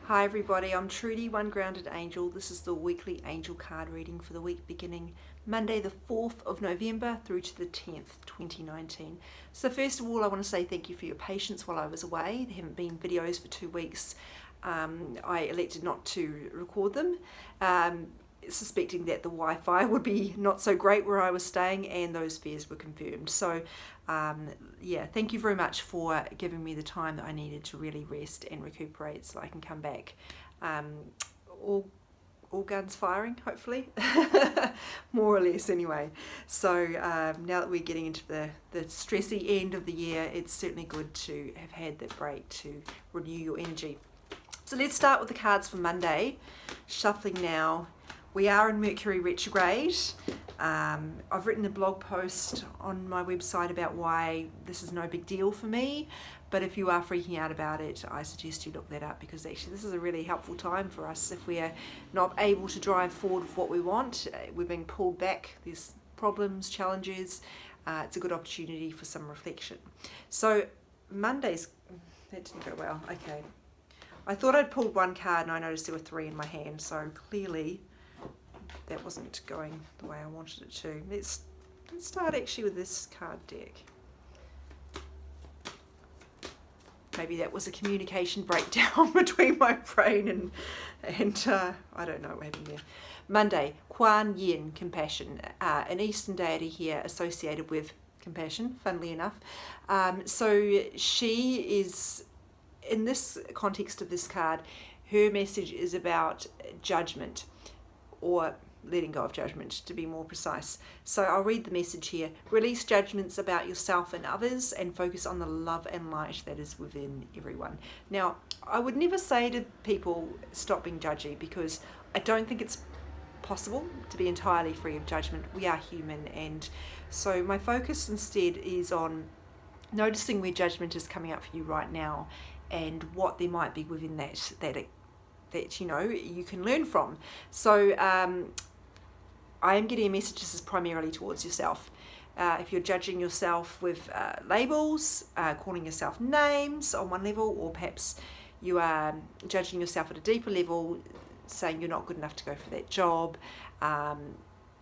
Hi everybody, I'm Trudy, One Grounded Angel. This is the weekly angel card reading for the week beginning Monday the 4th of November through to the 10th, 2019. So first of all, I want to say thank you for your patience while I was away. There haven't been videos for 2 weeks. I elected not to record them, suspecting that the Wi-Fi would be not so great where I was staying, and those fears were confirmed. So yeah, thank you very much for giving me the time that I needed to really rest and recuperate so I can come back all guns firing, hopefully. More or less anyway. So now that we're getting into the stressy end of the year, it's certainly good to have had that break to renew your energy. So let's start with the cards for Monday. Shuffling now. We are in Mercury retrograde. I've written a blog post on my website about why this is no big deal for me, but if you are freaking out about it, I suggest you look that up, because actually this is a really helpful time for us if we're not able to drive forward with what we want. We're being pulled back, there's problems, challenges. It's a good opportunity for some reflection. So Monday's, that didn't go well, okay. I thought I'd pulled one card and I noticed there were 3 in my hand, so clearly that wasn't going the way I wanted it to. Let's start actually with this card deck. Maybe that was a communication breakdown between my brain and I don't know what happened there. Monday, Kuan Yin, compassion, an Eastern deity here associated with compassion, funnily enough. So she is, in this context of this card, her message is about judgment, or letting go of judgment, to be more precise. So I'll read the message here. Release judgments about yourself and others and focus on the love and light that is within everyone. Now, I would never say to people, stop being judgy, because I don't think it's possible to be entirely free of judgment. We are human, and so my focus instead is on noticing where judgment is coming up for you right now and what there might be within that you know you can learn from. So I am getting a message. This is primarily towards yourself. If you're judging yourself with labels, calling yourself names on one level, or perhaps you are judging yourself at a deeper level, saying you're not good enough to go for that job.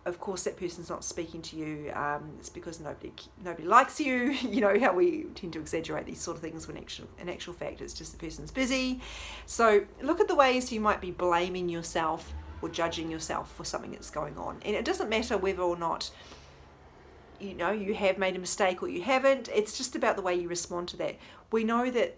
Of course, that person's not speaking to you. It's because nobody likes you. You know how we tend to exaggerate these sort of things when in actual fact it's just the person's busy. So look at the ways you might be blaming yourself or judging yourself for something that's going on. And it doesn't matter whether or not you have made a mistake or you haven't. It's just about the way you respond to that. We know that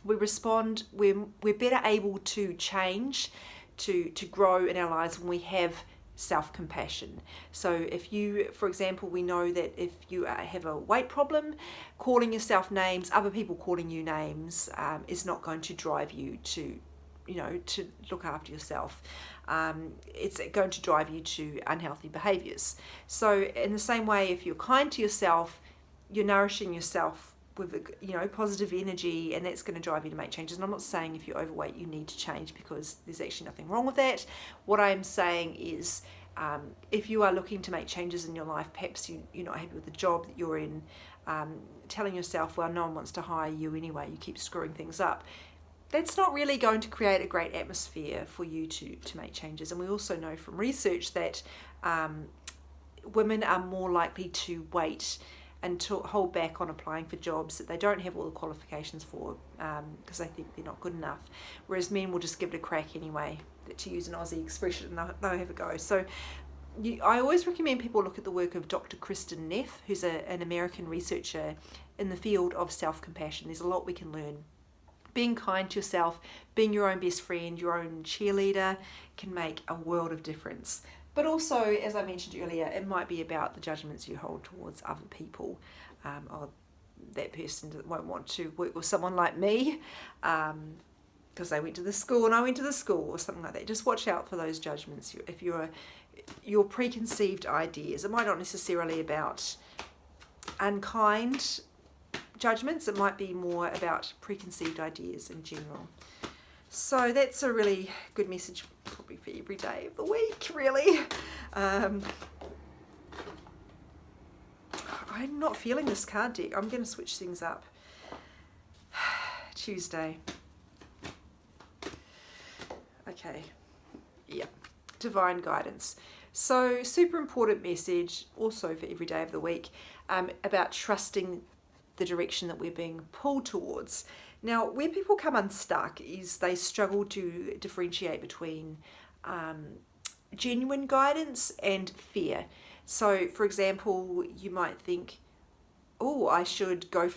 we're better able to change, to grow in our lives when we have self-compassion. So if you, for example, we know that if you have a weight problem, calling yourself names, other people calling you names, is not going to drive you to look after yourself. It's going to drive you to unhealthy behaviors. So in the same way, if you're kind to yourself, you're nourishing yourself with positive energy, and that's going to drive you to make changes. And I'm not saying if you're overweight you need to change, because there's actually nothing wrong with that. What I'm saying is if you are looking to make changes in your life, perhaps you're not happy with the job that you're in, telling yourself, well, no one wants to hire you anyway, you keep screwing things up, that's not really going to create a great atmosphere for you to make changes. And we also know from research that women are more likely to wait and to hold back on applying for jobs that they don't have all the qualifications for, because they think they're not good enough, whereas men will just give it a crack anyway, to use an Aussie expression, and they'll have a go. So I always recommend people look at the work of Dr. Kristin Neff, who's an American researcher in the field of self-compassion. There's a lot we can learn. Being kind to yourself, being your own best friend, your own cheerleader, can make a world of difference. But also, as I mentioned earlier, it might be about the judgments you hold towards other people. Or that person won't want to work with someone like me because they went to this school and I went to this school, or something like that. Just watch out for those judgments. If your preconceived ideas, it might not necessarily about unkind judgments, it might be more about preconceived ideas in general. So that's a really good message, probably for every day of the week, really. I'm not feeling this card deck. I'm going to switch things up. Tuesday. Okay. Yeah. Divine guidance. So super important message also for every day of the week about trusting the direction that we're being pulled towards. Now, where people come unstuck is they struggle to differentiate between genuine guidance and fear. So, for example, you might think, oh, I should go,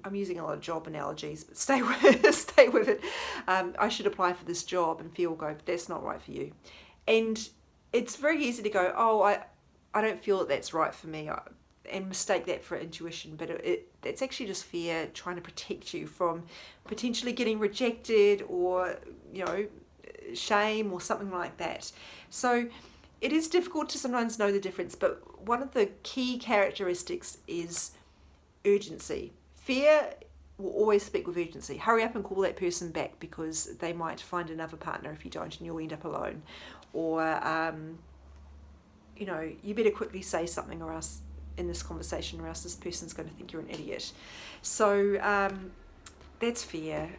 I'm using a lot of job analogies, but stay with it. I should apply for this job, and fear will go, but that's not right for you. And it's very easy to go, oh, I don't feel that that's right for me, and mistake that for intuition, but it's actually just fear trying to protect you from potentially getting rejected or, shame or something like that. So it is difficult to sometimes know the difference, but one of the key characteristics is urgency. Fear will always speak with urgency. Hurry up and call that person back because they might find another partner if you don't, and you'll end up alone. Or, you better quickly say something or else in this conversation or else this person's going to think you're an idiot. So that's fear.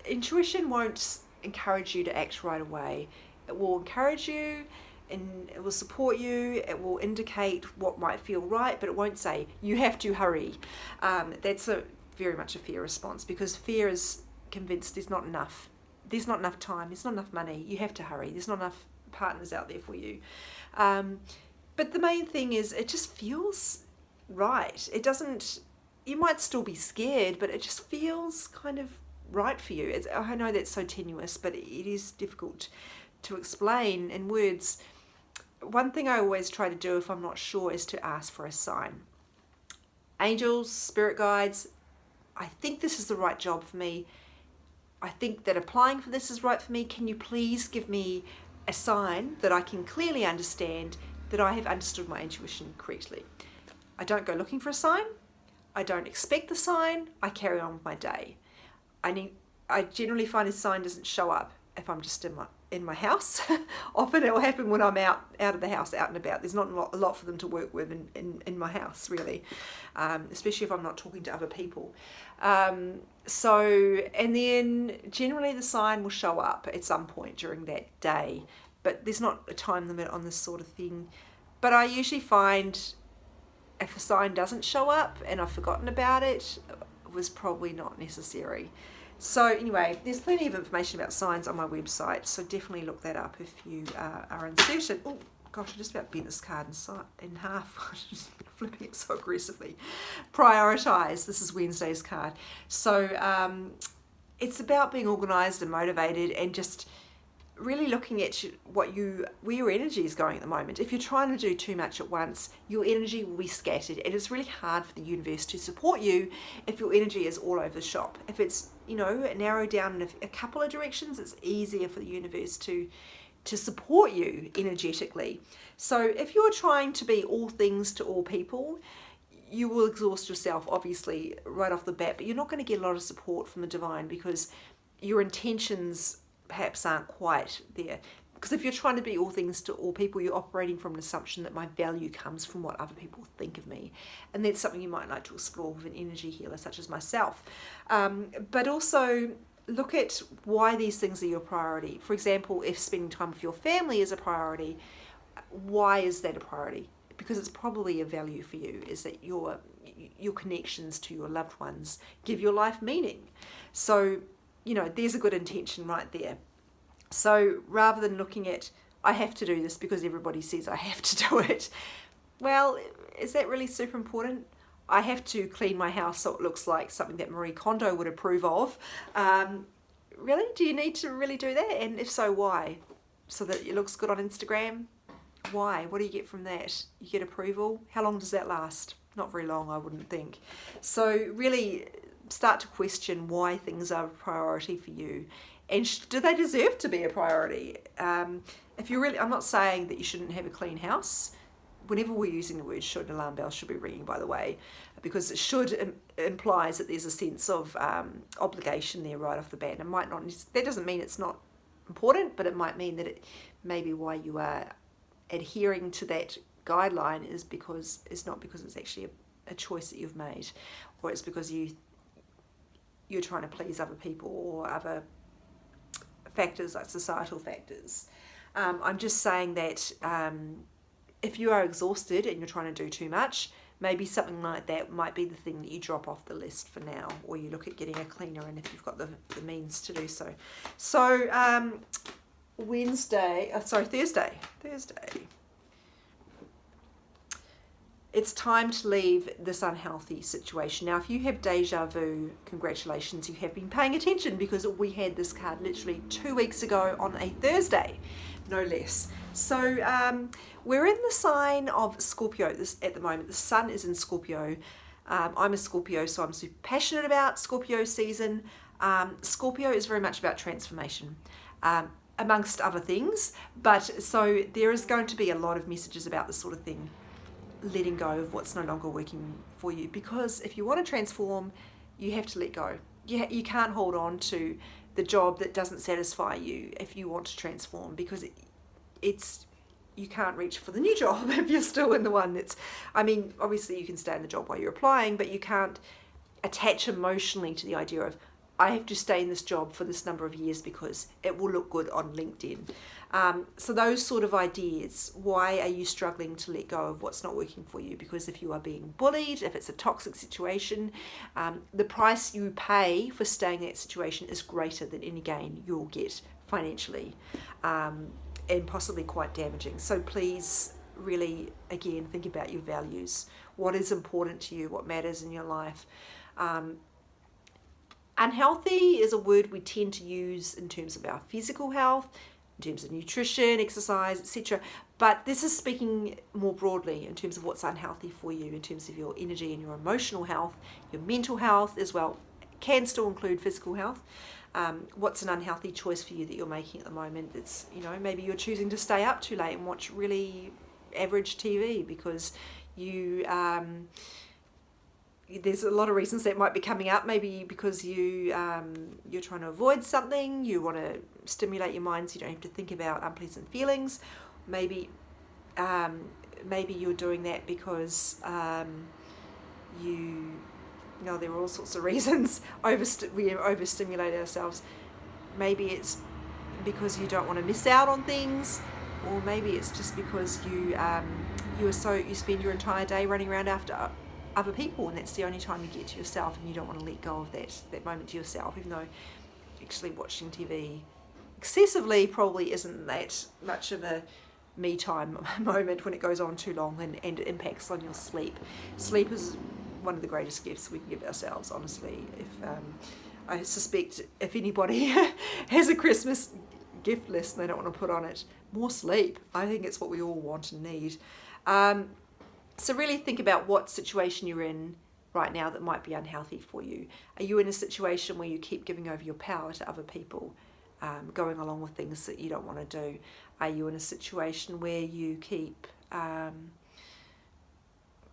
Intuition won't encourage you to act right away. It will encourage you and it will support you. It will indicate what might feel right, but it won't say you have to hurry. That's very much a fear response, because fear is convinced there's not enough time, there's not enough money, you have to hurry, there's not enough partners out there for you. But the main thing is it just feels right. It doesn't, you might still be scared, but it just feels kind of right for you. I know that's so tenuous, but it is difficult to explain in words. One thing I always try to do if I'm not sure is to ask for a sign. Angels, spirit guides, I think this is the right job for me. I think that applying for this is right for me. Can you please give me a sign that I can clearly understand that I have understood my intuition correctly? I don't go looking for a sign. I don't expect the sign. I carry on with my day. I generally find a sign doesn't show up if I'm just in my house. Often it will happen when I'm out of the house, out and about. There's not a lot for them to work with in my house, really, especially if I'm not talking to other people. And then generally the sign will show up at some point during that day, but there's not a time limit on this sort of thing. But I usually find if a sign doesn't show up and I've forgotten about it, it was probably not necessary. So anyway, there's plenty of information about signs on my website, so definitely look that up if you are uncertain. Oh gosh, I just about bent this card in half. Just flipping it so aggressively. Prioritize. This is Wednesday's card. So it's about being organised and motivated and just really looking at where your energy is going at the moment. If you're trying to do too much at once, your energy will be scattered, and it's really hard for the universe to support you if your energy is all over the shop. If it's narrowed down in a couple of directions, it's easier for the universe to support you energetically. So if you're trying to be all things to all people, you will exhaust yourself, obviously, right off the bat, but you're not going to get a lot of support from the divine because your intentions perhaps aren't quite there. Because if you're trying to be all things to all people, you're operating from an assumption that my value comes from what other people think of me. And that's something you might like to explore with an energy healer such as myself. But also look at why these things are your priority. For example, if spending time with your family is a priority, why is that a priority? Because it's probably a value for you, is that your connections to your loved ones give your life meaning. So there's a good intention right there. So rather than looking at, I have to do this because everybody says I have to do it, well, is that really super important? I have to clean my house so it looks like something that Marie Kondo would approve of. Really? Do you need to really do that? And if so, why? So that it looks good on Instagram? Why? What do you get from that? You get approval? How long does that last? Not very long, I wouldn't think. So really start to question why things are a priority for you, and do they deserve to be a priority? If you really, I'm not saying that you shouldn't have a clean house. Whenever we're using the word should, alarm bells should be ringing, by the way, because it should implies that there's a sense of obligation there right off the bat. It might not, that doesn't mean it's not important, but it might mean that it maybe why you are adhering to that guideline is because it's not because it's actually a choice that you've made, or it's because you're trying to please other people or other factors like societal factors. I'm just saying that if you are exhausted and you're trying to do too much, maybe something like that might be the thing that you drop off the list for now, or you look at getting a cleaner, and if you've got the means to do so. So Thursday. It's time to leave this unhealthy situation. Now, if you have deja vu, congratulations, you have been paying attention, because we had this card literally 2 weeks ago on a Thursday, no less. So we're in the sign of Scorpio at the moment. The sun is in Scorpio. I'm a Scorpio, so I'm super passionate about Scorpio season. Scorpio is very much about transformation, amongst other things. But so there is going to be a lot of messages about this sort of thing, letting go of what's no longer working for you. Because if you want to transform, you have to let go. You can't hold on to the job that doesn't satisfy you if you want to transform, because you can't reach for the new job if you're still in the one that's, obviously you can stay in the job while you're applying, but you can't attach emotionally to the idea of, I have to stay in this job for this number of years because it will look good on LinkedIn. So those sort of ideas, why are you struggling to let go of what's not working for you? Because if you are being bullied, if it's a toxic situation, the price you pay for staying in that situation is greater than any gain you'll get financially, and possibly quite damaging. So please really, again, think about your values. What is important to you? What matters in your life? Unhealthy is a word we tend to use in terms of our physical health, in terms of nutrition, exercise, etc. But this is speaking more broadly in terms of what's unhealthy for you, in terms of your energy and your emotional health, your mental health as well. It can still include physical health. What's an unhealthy choice for you that you're making at the moment? It's, maybe you're choosing to stay up too late and watch really average TV because you... there's a lot of reasons that might be coming up. Maybe because you're trying to avoid something, you want to stimulate your mind so you don't have to think about unpleasant feelings. Maybe you're doing that because there are all sorts of reasons. We overstimulate ourselves. Maybe it's because you don't want to miss out on things, or maybe it's just because you spend your entire day running around after other people, and that's the only time you get to yourself, and you don't want to let go of that moment to yourself, even though actually watching TV excessively probably isn't that much of a me time moment when it goes on too long and it impacts on your sleep. Sleep is one of the greatest gifts we can give ourselves, honestly. I suspect if anybody has a Christmas gift list and they don't want to put on it more sleep, I think it's what we all want and need. So really think about what situation you're in right now that might be unhealthy for you. Are you in a situation where you keep giving over your power to other people, going along with things that you don't want to do? Are you in a situation where you keep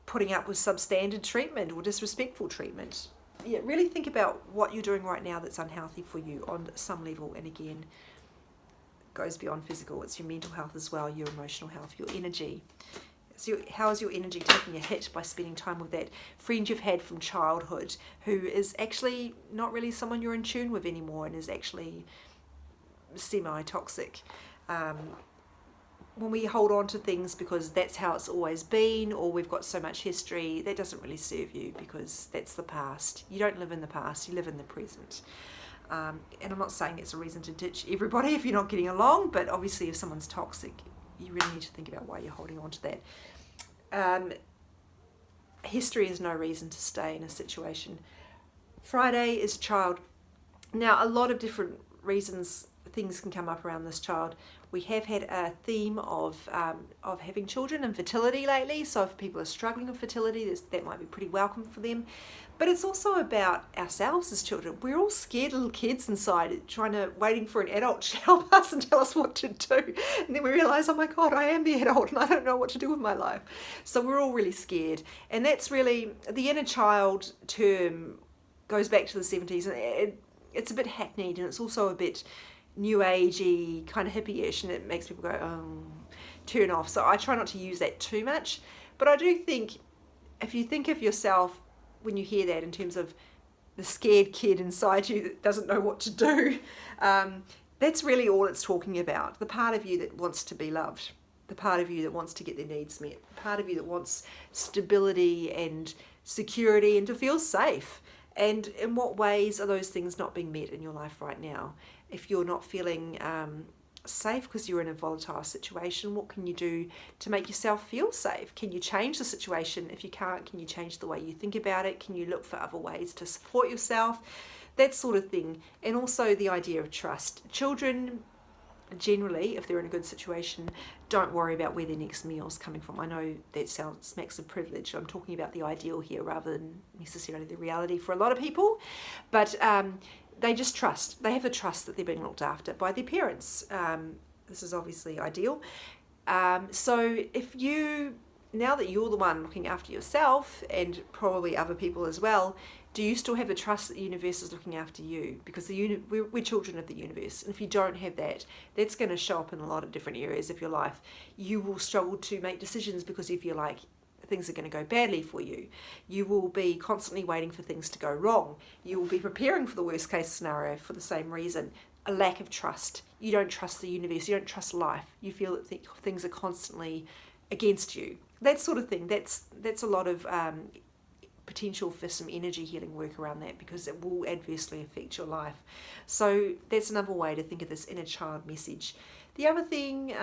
putting up with substandard treatment or disrespectful treatment? Yeah, really think about what you're doing right now that's unhealthy for you on some level. And again, it goes beyond physical. It's your mental health as well, your emotional health, your energy. So how is your energy taking a hit by spending time with that friend you've had from childhood who is actually not really someone you're in tune with anymore and is actually semi-toxic? When we hold on to things because that's how it's always been, or we've got so much history, that doesn't really serve you, because that's the past. You don't live in the past, you live in the present. And I'm not saying it's a reason to ditch everybody if you're not getting along, but obviously if someone's toxic, you really need to think about why you're holding on to that. History is no reason to stay in a situation. Friday is child. Now, a lot of different reasons things can come up around this child. We have had a theme of having children and fertility lately, so if people are struggling with fertility, that might be pretty welcome for them. But it's also about ourselves as children. We're all scared little kids inside, waiting for an adult to help us and tell us what to do. And then we realise, oh my God, I am the adult and I don't know what to do with my life. So we're all really scared. And that's really, the inner child term goes back to the 70s, and it's a bit hackneyed, and it's also a bit new agey, kind of hippie-ish, and it makes people go, oh, turn off. So I try not to use that too much. But I do think, if you think of yourself when you hear that in terms of the scared kid inside you that doesn't know what to do, That's really all it's talking about. The part of you that wants to be loved, the part of you that wants to get their needs met, the part of you that wants stability and security and to feel safe. And in what ways are those things not being met in your life right now? If you're not feeling safe because you're in a volatile situation, what can you do to make yourself feel safe? Can you change the situation? If you can't, can you change the way you think about it? Can you look for other ways to support yourself? That sort of thing. And also the idea of trust. Children generally, if they're in a good situation, don't worry about where their next meal's coming from. I know that smacks of privilege. I'm talking about the ideal here rather than necessarily the reality for a lot of people. But they just trust. They have a trust that they're being looked after by their parents. This is obviously ideal. So if you, now that you're the one looking after yourself and probably other people as well, do you still have a trust that the universe is looking after you? Because we're children of the universe. And if you don't have that, that's going to show up in a lot of different areas of your life. You will struggle to make decisions because you feel like things are going to go badly for you. You will be constantly waiting for things to go wrong. You will be preparing for the worst case scenario for the same reason. A lack of trust. You don't trust the universe. You don't trust life. You feel that things are constantly against you. That sort of thing. That's a lot of potential for some energy healing work around that, because it will adversely affect your life. So that's another way to think of this inner child message. The other thing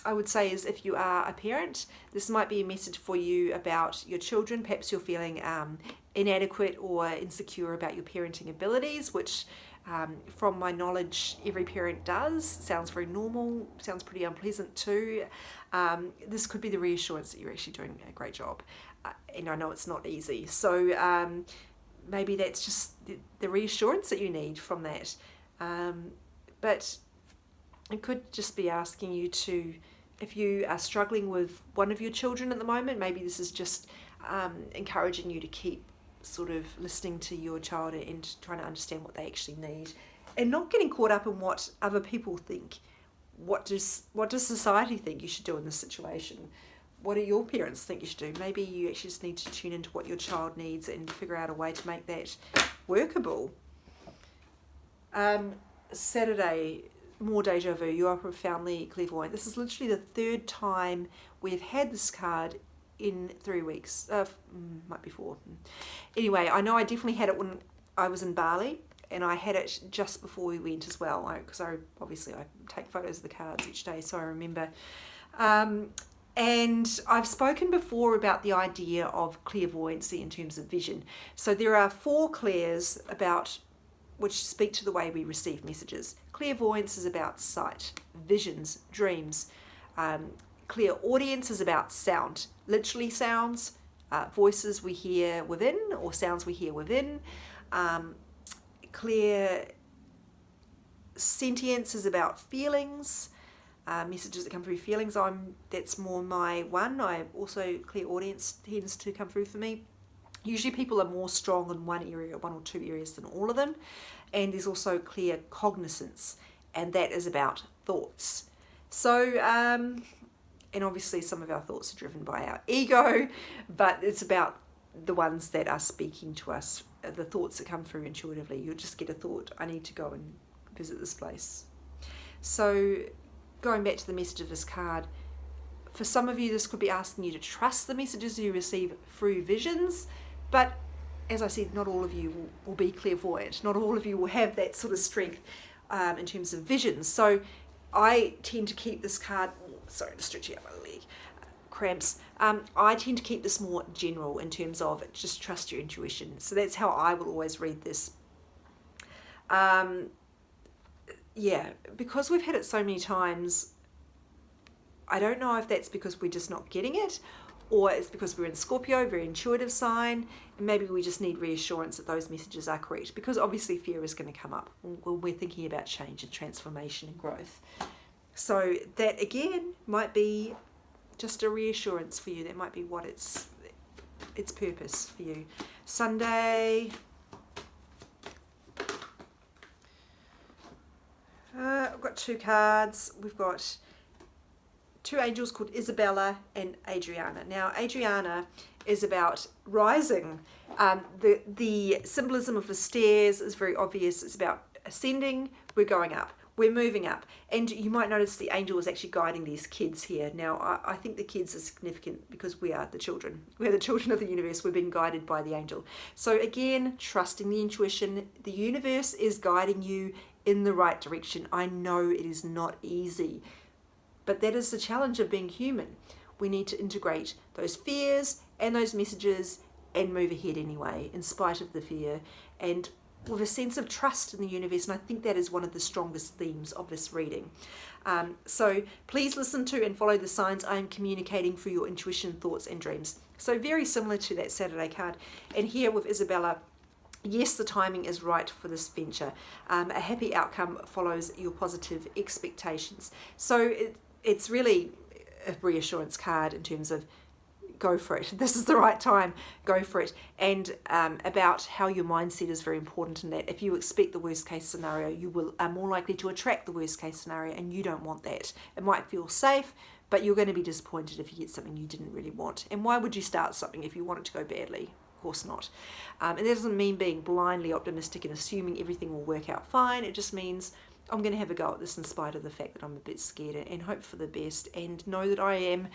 I would say is, if you are a parent, this might be a message for you about your children. Perhaps you're feeling inadequate or insecure about your parenting abilities, which from my knowledge every parent does. Sounds very normal, sounds pretty unpleasant too. This could be the reassurance that you're actually doing a great job. And I know it's not easy. So maybe that's just the reassurance that you need from that. But it could just be asking you to, if you are struggling with one of your children at the moment, maybe this is just encouraging you to keep sort of listening to your child and trying to understand what they actually need, and not getting caught up in what other people think. What does society think you should do in this situation? What do your parents think you should do? Maybe you actually just need to tune into what your child needs and figure out a way to make that workable. Saturday, more deja vu. You are profoundly clairvoyant. This is literally the third time we've had this card in 3 weeks. Might be 4. Anyway, I know I definitely had it when I was in Bali, and I had it just before we went as well, because I take photos of the cards each day, so I remember. And I've spoken before about the idea of clairvoyancy in terms of vision. So there are 4 clairs about which speak to the way we receive messages. Clairvoyance is about sight, visions, dreams. Clairaudience is about sound, literally sounds, voices we hear within or sounds we hear within. Clairsentience is about feelings. Messages that come through feelings, that's more my one. I also, clairaudience tends to come through for me. Usually people are more strong in one area, 1 or 2 areas than all of them. And there's also clear cognizance, and that is about thoughts. So, and obviously some of our thoughts are driven by our ego, but it's about the ones that are speaking to us, the thoughts that come through intuitively. You'll just get a thought, I need to go and visit this place. So, going back to the message of this card, for some of you this could be asking you to trust the messages you receive through visions, but as I said, not all of you will be clairvoyant. Not all of you will have that sort of strength in terms of visions. So I tend to keep this card, sorry, to stretch out my leg, cramps. I tend to keep this more general in terms of just trust your intuition. So that's how I will always read this. Yeah, because we've had it so many times, I don't know if that's because we're just not getting it, or it's because we're in Scorpio, very intuitive sign, and maybe we just need reassurance that those messages are correct, because obviously fear is going to come up when we're thinking about change and transformation and growth. So that again might be just a reassurance for you. That might be what its purpose for you. Sunday. I've got 2 cards. We've got 2 angels called Isabella and Adriana. Now, Adriana is about rising. The symbolism of the stairs is very obvious. It's about ascending. We're going up. we're moving up. And you might notice the angel is actually guiding these kids here. Now, I think the kids are significant because we are the children. We're the children of the universe. We're being guided by the angel. So again, trusting the intuition. The universe is guiding you in the right direction. I know it is not easy, but that is the challenge of being human. We need to integrate those fears and those messages and move ahead anyway, in spite of the fear, and with a sense of trust in the universe. And I think that is one of the strongest themes of this reading. So please listen to and follow the signs I am communicating through your intuition, thoughts and dreams. So very similar to that Saturday card. And here with Isabella, yes, the timing is right for this venture. A happy outcome follows your positive expectations. So it's really a reassurance card in terms of go for it. This is the right time. Go for it. And about how your mindset is very important in that. If you expect the worst case scenario, you are more likely to attract the worst case scenario, and you don't want that. It might feel safe, but you're going to be disappointed if you get something you didn't really want. And why would you start something if you want it to go badly? Of course not. And that doesn't mean being blindly optimistic and assuming everything will work out fine. It just means I'm going to have a go at this in spite of the fact that I'm a bit scared, and hope for the best, and know that I am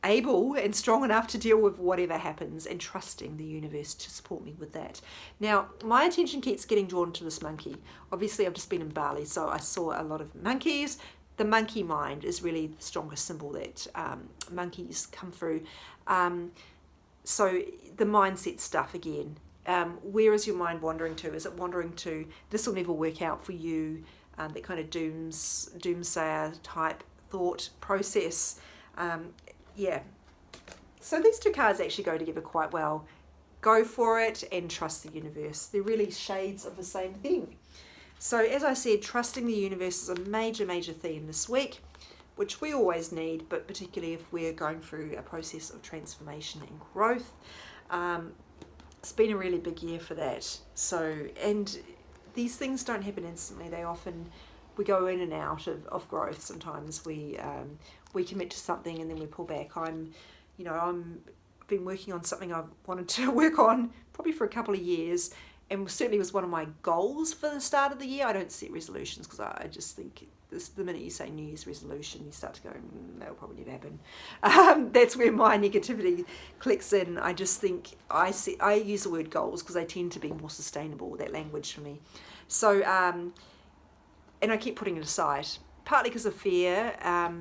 able and strong enough to deal with whatever happens, and trusting the universe to support me with that. Now, my attention keeps getting drawn to this monkey. Obviously, I've just been in Bali, so I saw a lot of monkeys. The monkey mind is really the strongest symbol that monkeys come through. So the mindset stuff again. Where is your mind wandering to? Is it wandering to, this will never work out for you? That kind of doomsayer type thought process. Yeah, so these two cards actually go together quite well. Go for it and trust the universe. They're really shades of the same thing. So as I said, trusting the universe is a major theme this week, which we always need, but particularly if we're going through a process of transformation and growth. It's been a really big year for that. So, and these things don't happen instantly. We go in and out of growth. Sometimes we commit to something and then we pull back. I've been working on something I've wanted to work on probably for a couple of years, and certainly was one of my goals for the start of the year. I don't set resolutions because I just think the minute you say New Year's resolution, you start to go, that'll probably never happen. That's where my negativity clicks in. I just think I use the word goals because they tend to be more sustainable, that language for me. So, and I keep putting it aside, partly because of fear,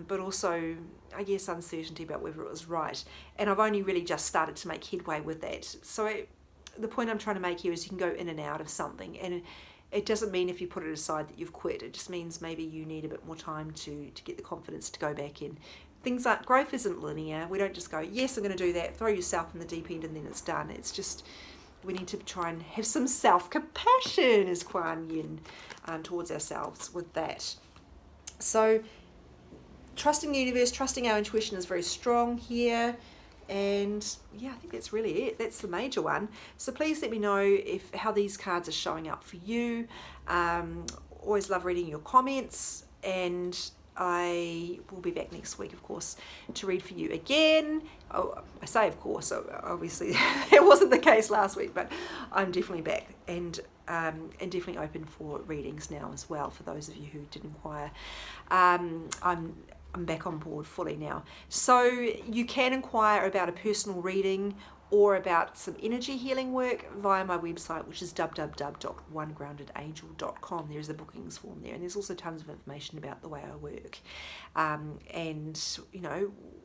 but also, I guess, uncertainty about whether it was right. And I've only really just started to make headway with that. So the point I'm trying to make here is you can go in and out of something, and it doesn't mean if you put it aside that you've quit. It just means maybe you need a bit more time to get the confidence to go back in. Growth isn't linear. We don't just go, yes, I'm going to do that, throw yourself in the deep end and then it's done. It's just, we need to try and have some self-compassion, as Kuan Yin, towards ourselves with that. So trusting the universe, trusting our intuition is very strong here. And yeah, I think that's really it. That's the major one. So please let me know how these cards are showing up for you. Always love reading your comments, and I will be back next week, of course, to read for you again. Oh, I say of course, so obviously it wasn't the case last week, but I'm definitely back, and definitely open for readings now as well for those of you who did inquire. I'm back on board fully now. So you can inquire about a personal reading or about some energy healing work via my website, which is www.onegroundedangel.com. There's a bookings form there, and there's also tons of information about the way I work, and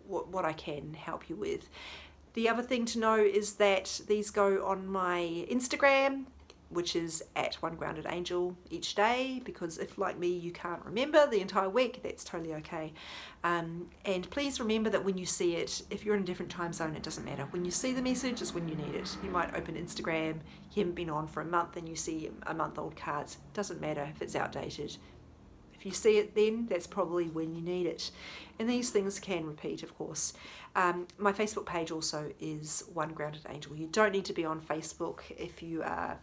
what I can help you with. The other thing to know is that these go on my Instagram, which is at One Grounded Angel each day, because if, like me, you can't remember the entire week, that's totally okay. And please remember that when you see it, if you're in a different time zone, it doesn't matter. When you see the message is when you need it. You might open Instagram, you haven't been on for a month, and you see a month-old cards. Doesn't matter if it's outdated. If you see it then, that's probably when you need it. And these things can repeat, of course. My Facebook page also is One Grounded Angel. You don't need to be on Facebook if you are...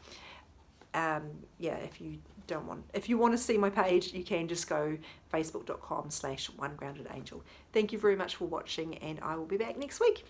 if you want to see my page, you can just go facebook.com/onegroundedangel. Thank you very much for watching, and I will be back next week.